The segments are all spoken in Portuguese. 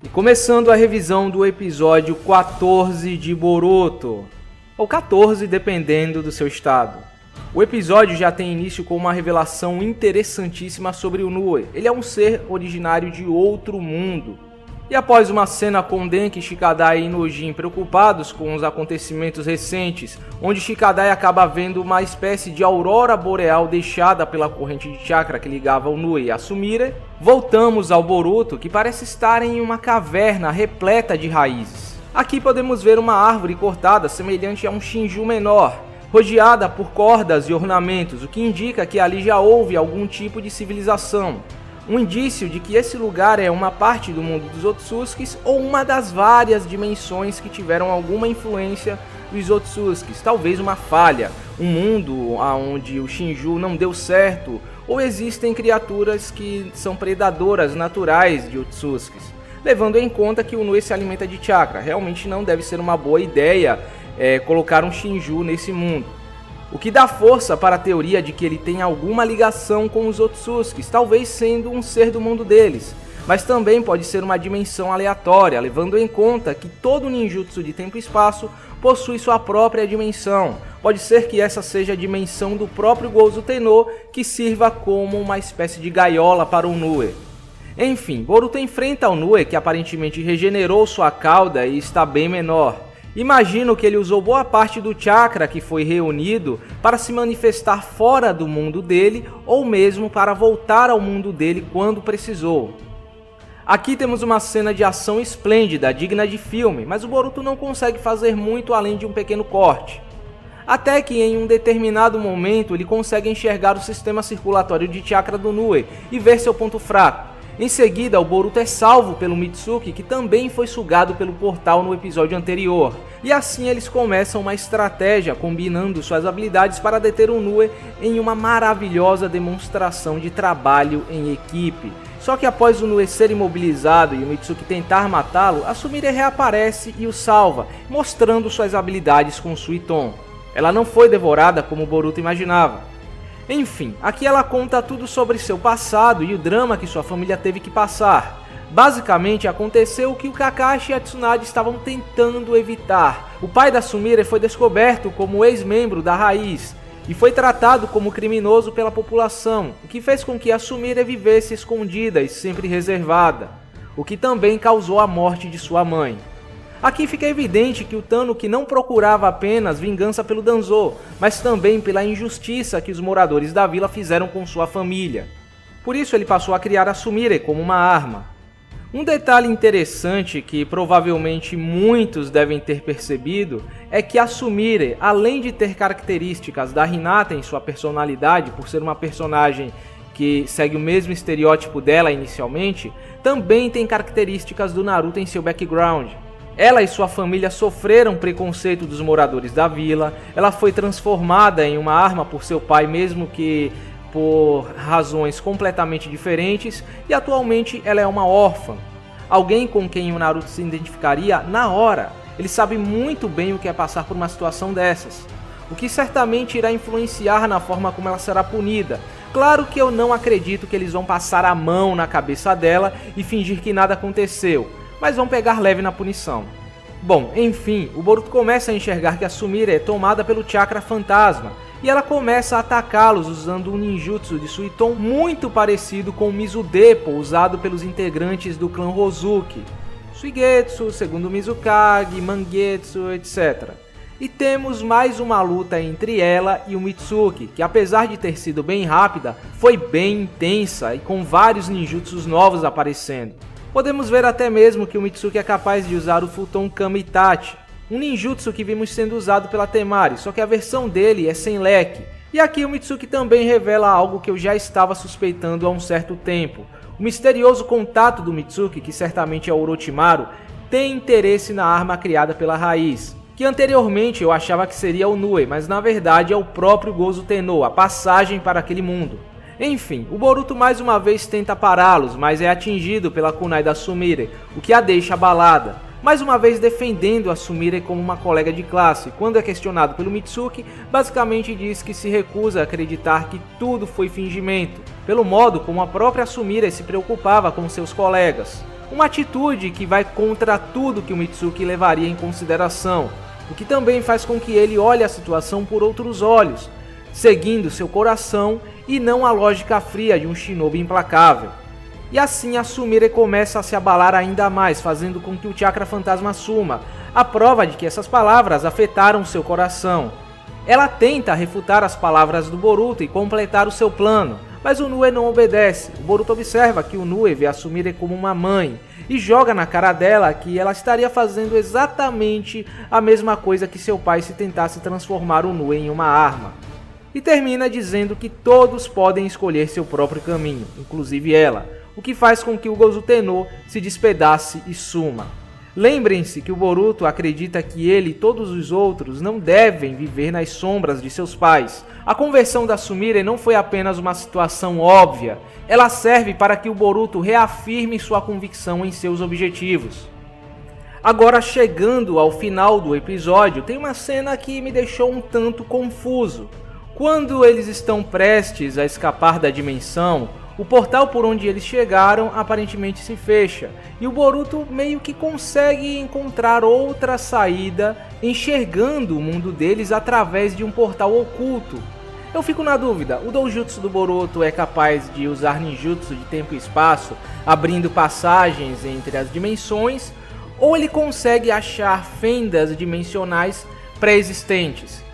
E começando a revisão do episódio 14 de Boruto, ou 14 dependendo do seu estado. O episódio já tem início com uma revelação interessantíssima sobre o Nue. Ele é um ser originário de outro mundo. E após uma cena com Denki, Shikadai e Nojin preocupados com os acontecimentos recentes, onde Shikadai acaba vendo uma espécie de aurora boreal deixada pela corrente de chakra que ligava o Nue e a Sumire, voltamos ao Boruto, que parece estar em uma caverna repleta de raízes. Aqui podemos ver uma árvore cortada semelhante a um Shinju menor, rodeada por cordas e ornamentos, o que indica que ali já houve algum tipo de civilização. Um indício de que esse lugar é uma parte do mundo dos Otsutskis ou uma das várias dimensões que tiveram alguma influência dos Otsutskis, talvez uma falha, um mundo onde o Shinju não deu certo, ou existem criaturas que são predadoras naturais de Otsutskis, levando em conta que o Nue se alimenta de chakra. Realmente não deve ser uma boa ideia colocar um Shinju nesse mundo. O que dá força para a teoria de que ele tem alguma ligação com os Otsutskis, talvez sendo um ser do mundo deles, mas também pode ser uma dimensão aleatória, levando em conta que todo ninjutsu de tempo e espaço possui sua própria dimensão. Pode ser que essa seja a dimensão do próprio Gozu Tenno, que sirva como uma espécie de gaiola para o Nue. Enfim, Boruto enfrenta o Nue, que aparentemente regenerou sua cauda e está bem menor. Imagino que ele usou boa parte do chakra que foi reunido para se manifestar fora do mundo dele ou mesmo para voltar ao mundo dele quando precisou. Aqui temos uma cena de ação esplêndida, digna de filme, mas o Boruto não consegue fazer muito além de um pequeno corte. Até que em um determinado momento ele consegue enxergar o sistema circulatório de chakra do Nue e ver seu ponto fraco. Em seguida, o Boruto é salvo pelo Mitsuki, que também foi sugado pelo portal no episódio anterior. E assim eles começam uma estratégia, combinando suas habilidades para deter o Nue em uma maravilhosa demonstração de trabalho em equipe. Só que após o Nue ser imobilizado e o Mitsuki tentar matá-lo, a Sumire reaparece e o salva, mostrando suas habilidades com Suiton. Ela não foi devorada como o Boruto imaginava. Enfim, aqui ela conta tudo sobre seu passado e o drama que sua família teve que passar. Basicamente, aconteceu o que o Kakashi e a Tsunade estavam tentando evitar. O pai da Sumire foi descoberto como ex-membro da Raiz e foi tratado como criminoso pela população, o que fez com que a Sumire vivesse escondida e sempre reservada, o que também causou a morte de sua mãe. Aqui fica evidente que o Tano-ki não procurava apenas vingança pelo Danzo, mas também pela injustiça que os moradores da vila fizeram com sua família. Por isso ele passou a criar a Sumire como uma arma. Um detalhe interessante que provavelmente muitos devem ter percebido é que a Sumire, além de ter características da Hinata em sua personalidade, por ser uma personagem que segue o mesmo estereótipo dela inicialmente, também tem características do Naruto em seu background. Ela e sua família sofreram preconceito dos moradores da vila, ela foi transformada em uma arma por seu pai, mesmo que por razões completamente diferentes, e atualmente ela é uma órfã. Alguém com quem o Naruto se identificaria na hora. Ele sabe muito bem o que é passar por uma situação dessas, o que certamente irá influenciar na forma como ela será punida. Claro que eu não acredito que eles vão passar a mão na cabeça dela e fingir que nada aconteceu, mas vão pegar leve na punição. Bom, enfim, o Boruto começa a enxergar que a Sumire é tomada pelo chakra fantasma, e ela começa a atacá-los usando um ninjutsu de Suiton muito parecido com o Mizudeppo usado pelos integrantes do clã Rozuki, Suigetsu, segundo Mizukage, Mangetsu, etc. E temos mais uma luta entre ela e o Mitsuki, que apesar de ter sido bem rápida, foi bem intensa e com vários ninjutsus novos aparecendo. Podemos ver até mesmo que o Mitsuki é capaz de usar o Futon Kami Itachi, um ninjutsu que vimos sendo usado pela Temari, só que a versão dele é sem leque. E aqui o Mitsuki também revela algo que eu já estava suspeitando há um certo tempo. O misterioso contato do Mitsuki, que certamente é o Orochimaru, tem interesse na arma criada pela Raiz, que anteriormente eu achava que seria o Nue, mas na verdade é o próprio Gozu Tenno, a passagem para aquele mundo. Enfim, o Boruto mais uma vez tenta pará-los, mas é atingido pela kunai da Sumire, o que a deixa abalada, mais uma vez defendendo a Sumire como uma colega de classe. Quando é questionado pelo Mitsuki, basicamente diz que se recusa a acreditar que tudo foi fingimento, pelo modo como a própria Sumire se preocupava com seus colegas. uma atitude que vai contra tudo que o Mitsuki levaria em consideração, o que também faz com que ele olhe a situação por outros olhos, seguindo seu coração e não a lógica fria de um shinobi implacável. E assim a Sumire começa a se abalar ainda mais, fazendo com que o chakra fantasma suma, a prova de que essas palavras afetaram seu coração. Ela tenta refutar as palavras do Boruto e completar o seu plano, mas o Nue não obedece. O Boruto observa que o Nue vê a Sumire como uma mãe e joga na cara dela que ela estaria fazendo exatamente a mesma coisa que seu pai se tentasse transformar o Nue em uma arma. E termina dizendo que todos podem escolher seu próprio caminho, inclusive ela, o que faz com que o Gozu Tenno se despedace e suma. Lembrem-se que o Boruto acredita que ele e todos os outros não devem viver nas sombras de seus pais. A conversão da Sumire não foi apenas uma situação óbvia, ela serve para que o Boruto reafirme sua convicção em seus objetivos. Agora, chegando ao final do episódio, tem uma cena que me deixou um tanto confuso. Quando eles estão prestes a escapar da dimensão, o portal por onde eles chegaram aparentemente se fecha, e o Boruto meio que consegue encontrar outra saída, enxergando o mundo deles através de um portal oculto. Eu fico na dúvida, o doujutsu do Boruto é capaz de usar ninjutsu de tempo e espaço, abrindo passagens entre as dimensões, ou ele consegue achar fendas dimensionais pré-existentes?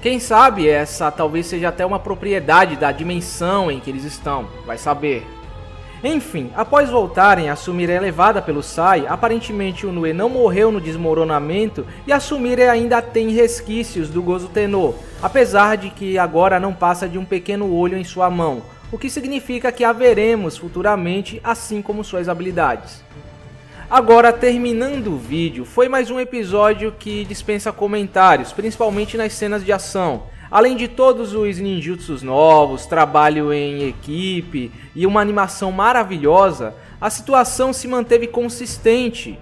Quem sabe essa talvez seja até uma propriedade da dimensão em que eles estão, vai saber. Enfim, após voltarem, a Sumire é levada pelo Sai, aparentemente o Nue não morreu no desmoronamento e a Sumire ainda tem resquícios do Gozu Tenno, apesar de que agora não passa de um pequeno olho em sua mão, o que significa que a veremos futuramente, assim como suas habilidades. Agora, terminando o vídeo, foi mais um episódio que dispensa comentários, principalmente nas cenas de ação. Além de todos os ninjutsus novos, trabalho em equipe e uma animação maravilhosa, a situação se manteve consistente.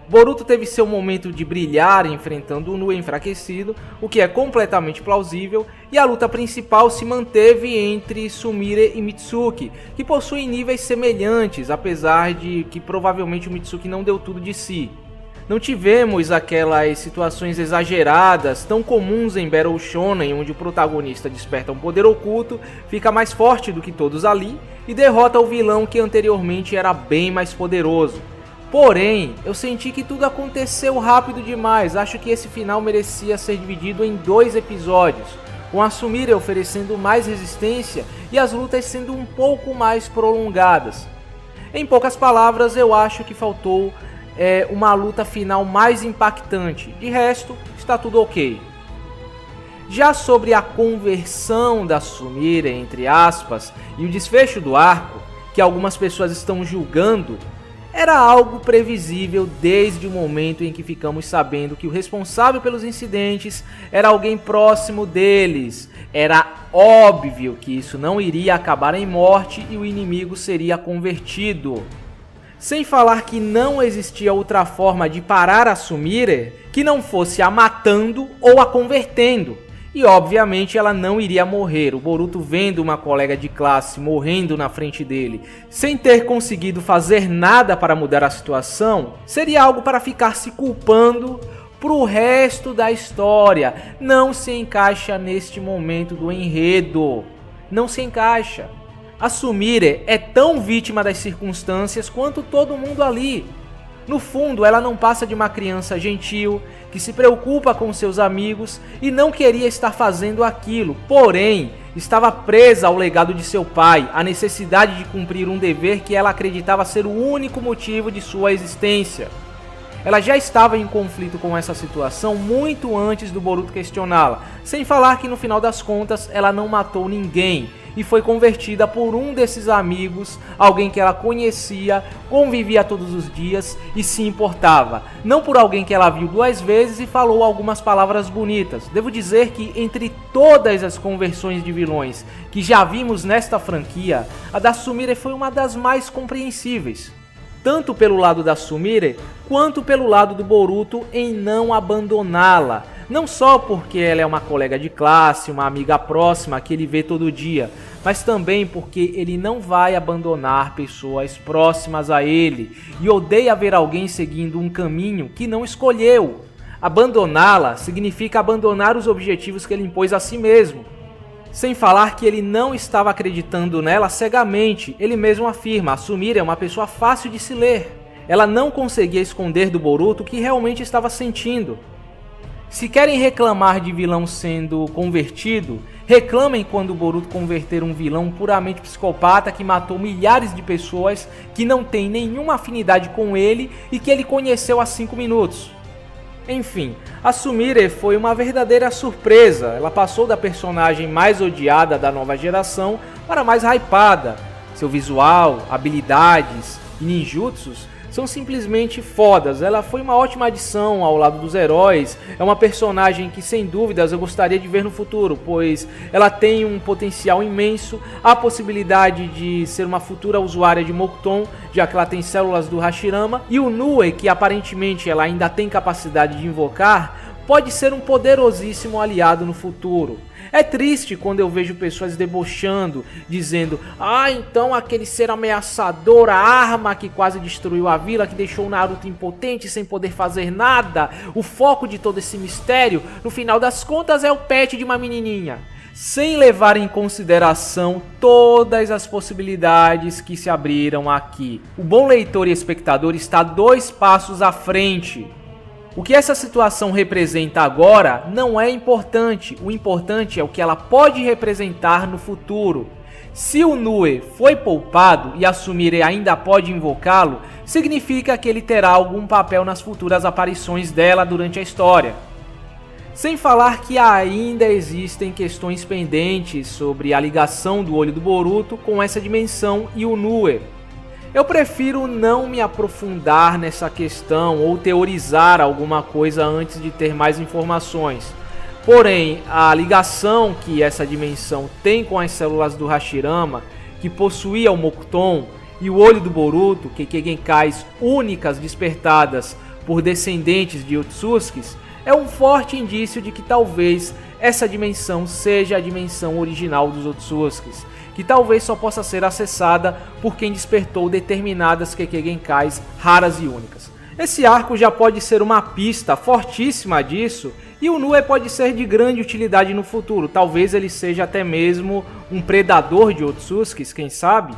Boruto teve seu momento de brilhar enfrentando o Nue enfraquecido, o que é completamente plausível, e a luta principal se manteve entre Sumire e Mitsuki, que possuem níveis semelhantes, apesar de que provavelmente o Mitsuki não deu tudo de si. Não tivemos aquelas situações exageradas tão comuns em Battle Shonen, onde o protagonista desperta um poder oculto, fica mais forte do que todos ali e derrota o vilão que anteriormente era bem mais poderoso. Porém, eu senti que tudo aconteceu rápido demais, acho que esse final merecia ser dividido em 2 episódios, com a Sumire oferecendo mais resistência e as lutas sendo um pouco mais prolongadas. Em poucas palavras, eu acho que faltou uma luta final mais impactante, de resto, está tudo ok. Já sobre a conversão da Sumire, entre aspas, e o desfecho do arco, que algumas pessoas estão julgando, era algo previsível desde o momento em que ficamos sabendo que o responsável pelos incidentes era alguém próximo deles. Era óbvio que isso não iria acabar em morte e o inimigo seria convertido. Sem falar que não existia outra forma de parar a Sumire que não fosse a matando ou a convertendo. E obviamente ela não iria morrer, o Boruto vendo uma colega de classe morrendo na frente dele, sem ter conseguido fazer nada para mudar a situação, seria algo para ficar se culpando pro resto da história. Não se encaixa neste momento do enredo, não se encaixa. A Sumire é tão vítima das circunstâncias quanto todo mundo ali. No fundo, ela não passa de uma criança gentil, que se preocupa com seus amigos e não queria estar fazendo aquilo, porém, estava presa ao legado de seu pai, à necessidade de cumprir um dever que ela acreditava ser o único motivo de sua existência. Ela já estava em conflito com essa situação muito antes do Boruto questioná-la, sem falar que no final das contas ela não matou ninguém e foi convertida por um desses amigos, alguém que ela conhecia, convivia todos os dias e se importava. Não por alguém que ela viu 2 vezes e falou algumas palavras bonitas. Devo dizer que entre todas as conversões de vilões que já vimos nesta franquia, a da Sumire foi uma das mais compreensíveis. Tanto pelo lado da Sumire, quanto pelo lado do Boruto em não abandoná-la. Não só porque ela é uma colega de classe, uma amiga próxima que ele vê todo dia, mas também porque ele não vai abandonar pessoas próximas a ele e odeia ver alguém seguindo um caminho que não escolheu. Abandoná-la significa abandonar os objetivos que ele impôs a si mesmo. Sem falar que ele não estava acreditando nela cegamente, ele mesmo afirma, a Sumire é uma pessoa fácil de se ler. Ela não conseguia esconder do Boruto o que realmente estava sentindo. Se querem reclamar de vilão sendo convertido, reclamem quando o Boruto converter um vilão puramente psicopata que matou milhares de pessoas que não tem nenhuma afinidade com ele e que ele conheceu há 5 minutos. Enfim, a Sumire foi uma verdadeira surpresa. Ela passou da personagem mais odiada da nova geração para a mais hypada. Seu visual, habilidades e ninjutsus são simplesmente fodas. Ela foi uma ótima adição ao lado dos heróis. É uma personagem que sem dúvidas eu gostaria de ver no futuro, pois ela tem um potencial imenso, a possibilidade de ser uma futura usuária de Mokuton, já que ela tem células do Hashirama, e o Nue, que aparentemente ela ainda tem capacidade de invocar, pode ser um poderosíssimo aliado no futuro. É triste quando eu vejo pessoas debochando, dizendo: ah, então aquele ser ameaçador, a arma que quase destruiu a vila, que deixou o Naruto impotente sem poder fazer nada, o foco de todo esse mistério, no final das contas é o pet de uma menininha. Sem levar em consideração todas as possibilidades que se abriram aqui. O bom leitor e espectador está 2 passos à frente. O que essa situação representa agora não é importante, o importante é o que ela pode representar no futuro. Se o Nue foi poupado e a Sumire ainda pode invocá-lo, significa que ele terá algum papel nas futuras aparições dela durante a história. Sem falar que ainda existem questões pendentes sobre a ligação do olho do Boruto com essa dimensão e o Nue. Eu prefiro não me aprofundar nessa questão ou teorizar alguma coisa antes de ter mais informações. Porém, a ligação que essa dimensão tem com as células do Hashirama, que possuía o Mokuton, e o olho do Boruto, Kekkei Genkais únicas despertadas por descendentes de Otsutskis, é um forte indício de que talvez essa dimensão seja a dimensão original dos Otsutskis, que talvez só possa ser acessada por quem despertou determinadas Kekkei Genkais raras e únicas. Esse arco já pode ser uma pista fortíssima disso, e o Nue pode ser de grande utilidade no futuro. Talvez ele seja até mesmo um predador de Otsutskis, quem sabe?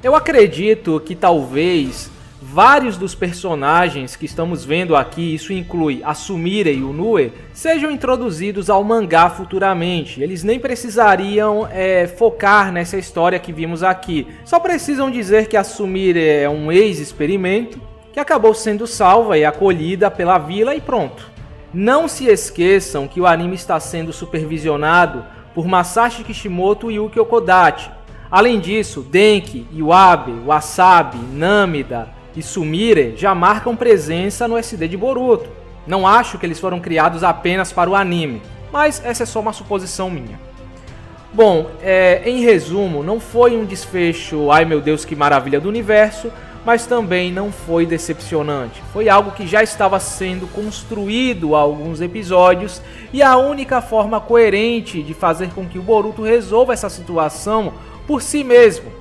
Eu acredito que talvez vários dos personagens que estamos vendo aqui, isso inclui a Sumire e o Nue, sejam introduzidos ao mangá futuramente. Eles nem precisariam focar nessa história que vimos aqui. Só precisam dizer que a Sumire é um ex-experimento que acabou sendo salva e acolhida pela vila e pronto. Não se esqueçam que o anime está sendo supervisionado por Masashi Kishimoto e Yuki Okodachi. Além disso, Denki, Iwabe, Wasabi, Namida e Sumire já marcam presença no SD de Boruto. Não acho que eles foram criados apenas para o anime, mas essa é só uma suposição minha. Bom, em resumo, não foi um desfecho, ai meu Deus que maravilha do universo, mas também não foi decepcionante. Foi algo que já estava sendo construído há alguns episódios e a única forma coerente de fazer com que o Boruto resolva essa situação por si mesmo.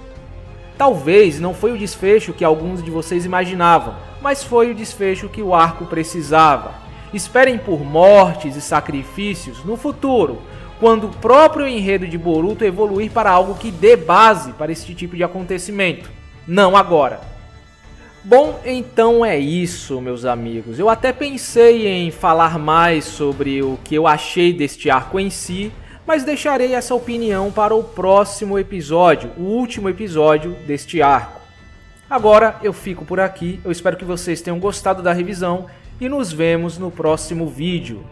Talvez não foi o desfecho que alguns de vocês imaginavam, mas foi o desfecho que o arco precisava. Esperem por mortes e sacrifícios no futuro, quando o próprio enredo de Boruto evoluir para algo que dê base para este tipo de acontecimento. Não agora. Bom, então é isso, meus amigos. Eu até pensei em falar mais sobre o que eu achei deste arco em si, mas deixarei essa opinião para o próximo episódio, o último episódio deste arco. Agora eu fico por aqui, eu espero que vocês tenham gostado da revisão e nos vemos no próximo vídeo.